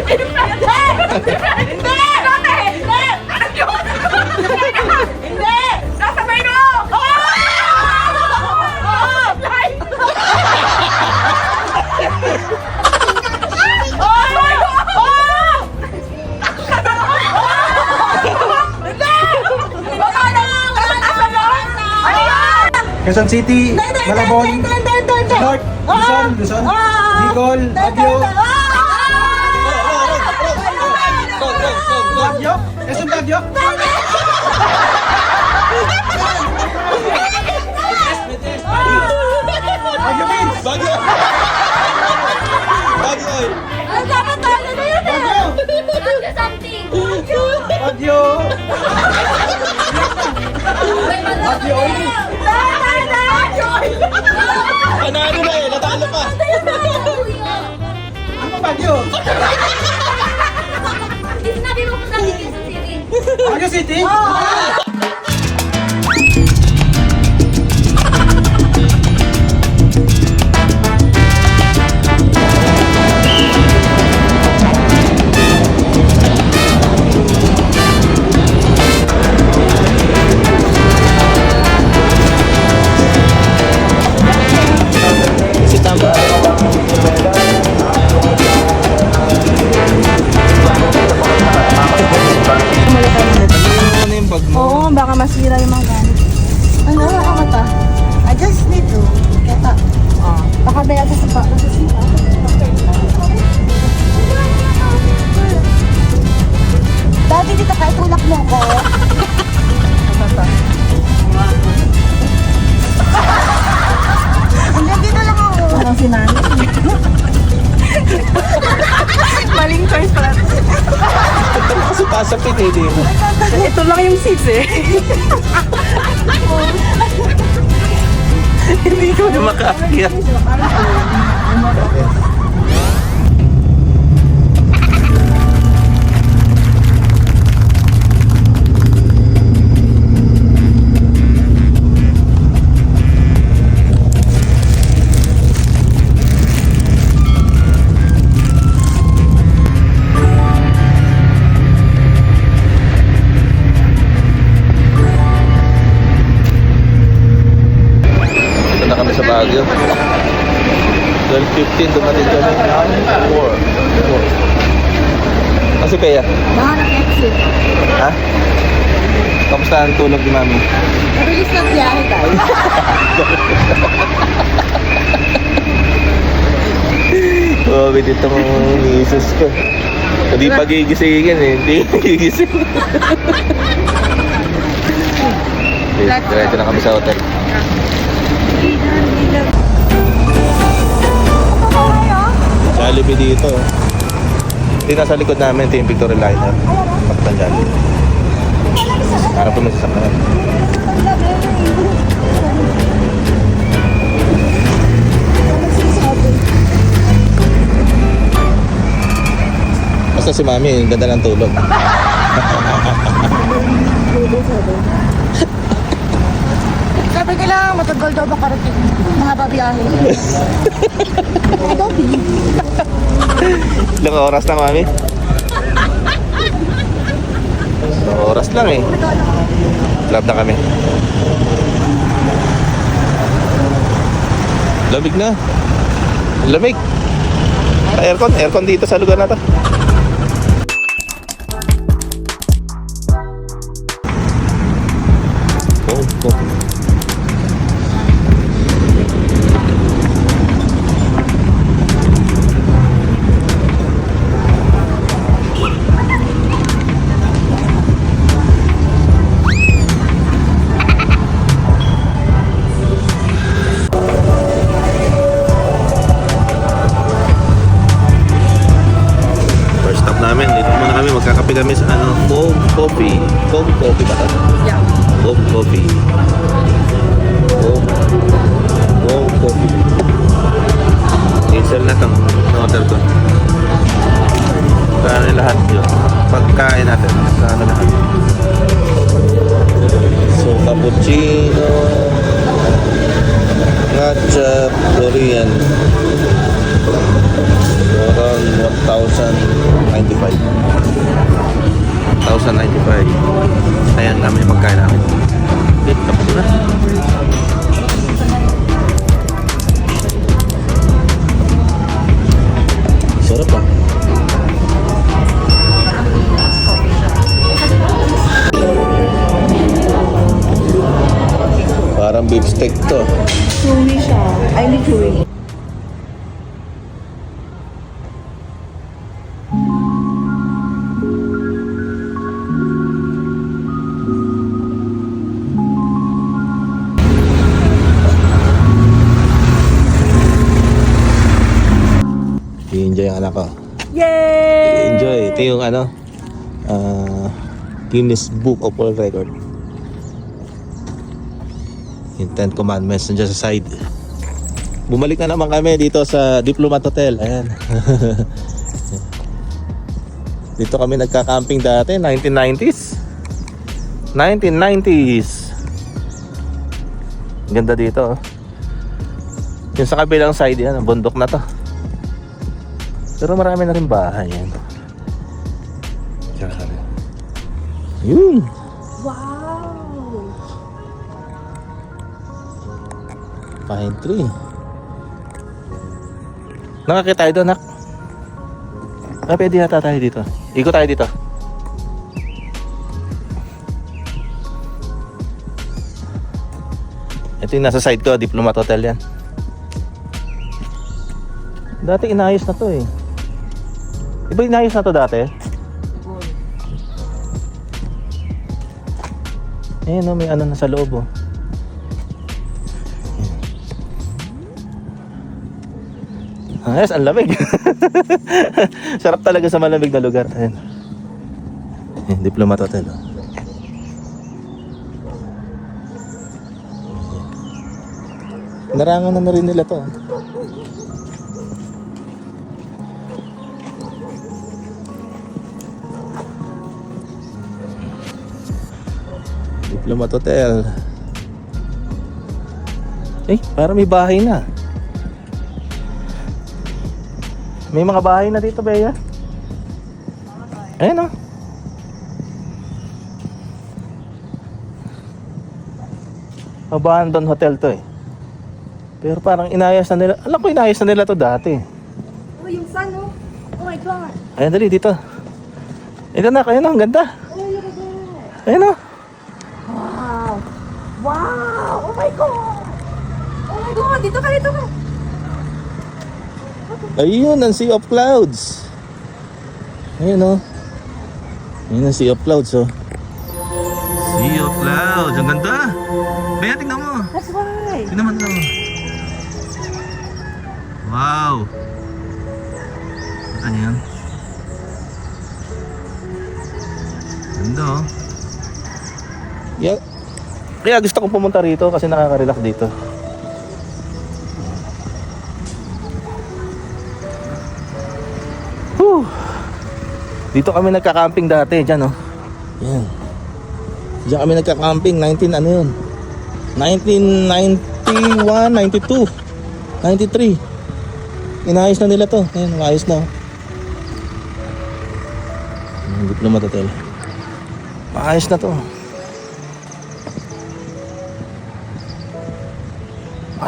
Hindi! Nasa menu! Quezon City, Malabon, North, Luzon, Bicol, Baguio. Baguio? Quezon Baguio? Baguio Beans! Baguio! Baguio! Ang dapat talo na yun eh! Baguio something. Baguio! Baguio Oil! Panalo na eh, natalo pa! Ano Baguio? Hindi sinabi mo kung saan Quezon City. Baguio City? Ano yung bag mo? Oo, baka masira yung mga gamit. Ano, ako ta? I just need to get up. Baka may ata sa pa. Dati dito kahit tulak mo ko. Hindi, dito lang ako. Parang sinani. Maling choice pala. Kasi pasapin eh, di mo. Ito lang yung seats eh. Hindi ko na makakaya. Na kami sa Baguio. 12:15 dumating kami. 4. Kasi Pea. Baka nag-exit. Ha? Kamusta ang tulog ni Mami? Mabilis ng biyahe tayo. Oh, dito mga misis ko. Hindi pa gigisingin eh. Hindi gigising. Diretso na kami sa hotel. Jollibee dito. Ito nasa likod namin, ito yung Victoria Liner. Makatang Jollibee. Harap po sa sakaran. Basta si Mami, ang ganda ng tulog. Sabi nila, matagal daw makarating. Mahaba biyahe. Ilang oras na, Mami? Ilang oras lang eh. Love na kami. Lamig na. Lamig. Aircon dito sa lugar na to. Oh. First stop namin, dito muna kami, magkakape kami sa Foam Coffee. Foam Coffee ba ito? Yeah. Foam Coffee. Foam Coffee. Diesel na ito. Order ko. Kaya lahat yun. Pagkain natin. Kaya lahat. So, cappuccino, matcha, Korean. Around 1,900. 1,095. 1,095. Ayan namin yung pagkain namin. Okay, tapos na. Sarap ah. Parang beef steak to. Chewy siya. Ay, hindi chewy. I-enjoy ang anak ko. Yay! Enjoy. Ito yung ano, Guinness Book of World Record. Yung 10 Commandments nandiyan sa side. Bumalik na naman kami dito sa Diplomat Hotel. Ayan. Dito kami nagka-camping dati, 1990s. 1990s. Ganda dito. Oh. Yung sa kabilang side yan, bundok na to. Pero marami na rin bahay yan. Yun. Wow! Pine tree. Nakakita tayo doon, nak. Pwede yata tayo dito. Ikot tayo dito. Ito yung nasa side ko, Diplomat Hotel yan. Dati inayos na to eh. Iba inayos na to dati? Ayan o, may ano na sa loob o. Yes, ang lamig. Sarap talaga sa malamig na lugar. Ayan. Ayan, Diplomat Hotel o. Narangan na rin nila to. Diplomat Hotel. Parang may bahay na. May mga bahay na dito, Bea. Ayan o. Abandoned hotel to eh. Pero parang inayos na nila. Alam ko inayos na nila to dati. Oh, yung sun, oh. Oh my God. Ayan, dali dito. Ito na, ayan o, ang ganda. Oh, look at that. Ayan o. Wow! Wow! Oh my God! Oh my God! Dito ka, dito ka! Ayun, ang Sea of Clouds. Ayun o. Ayun ang Sea of Clouds o. Sea of Clouds, ang ganda. Bea, tingnan mo. That's why! Tingnan mo, tingnan mo. Wow. Ano yan? Ganda o. Yeah. Kaya gusto kong pumunta rito kasi nakaka-relax dito. Whew. Dito kami nagka-camping dati, dyan oh. Yan. Diyan kami nagka-camping, 19 ano yun? 1991, 92, 93. Inayos na nila to. Ayan, ayos na oh. Diplomat Hotel. Maayos na to.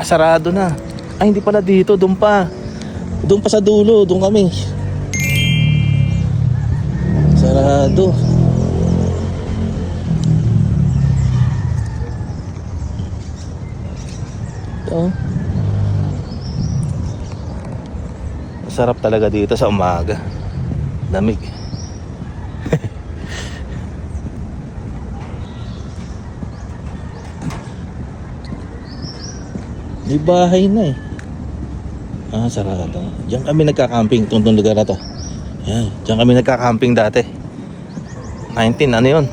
Sarado na. Ay, hindi pala dito. Doon pa. Doon pa sa dulo. Doon kami. Sarado. Ito. Masarap talaga dito sa umaga. Lamig. May bahay na eh. Sarado. Diyan kami nagka-camping. Itong lugar na to. Yan. Diyan kami nagka-camping dati. 19, ano yun?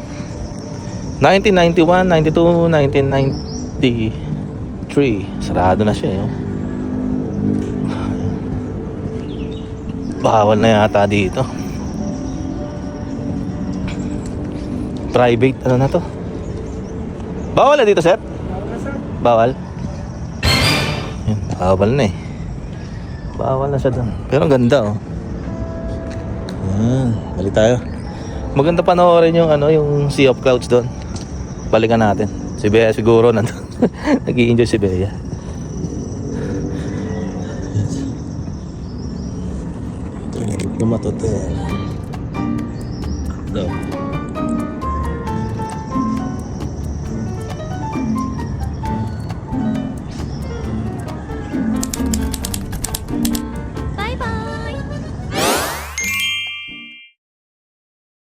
1991, 92, 1993. Sarado na siya eh. Bawal na yata dito. Private, ano na to? Bawal na dito, sir? Bawal? Yan, bawal na eh. Bawal na siya doon. Pero ang ganda oh. Yan, balik tayo. Maganda panoorin yung ano, yung Sea of Clouds doon. Balikan natin. Si Bea siguro nandun. Nag-i-enjoy si Bea. Ito, matutel. Ito.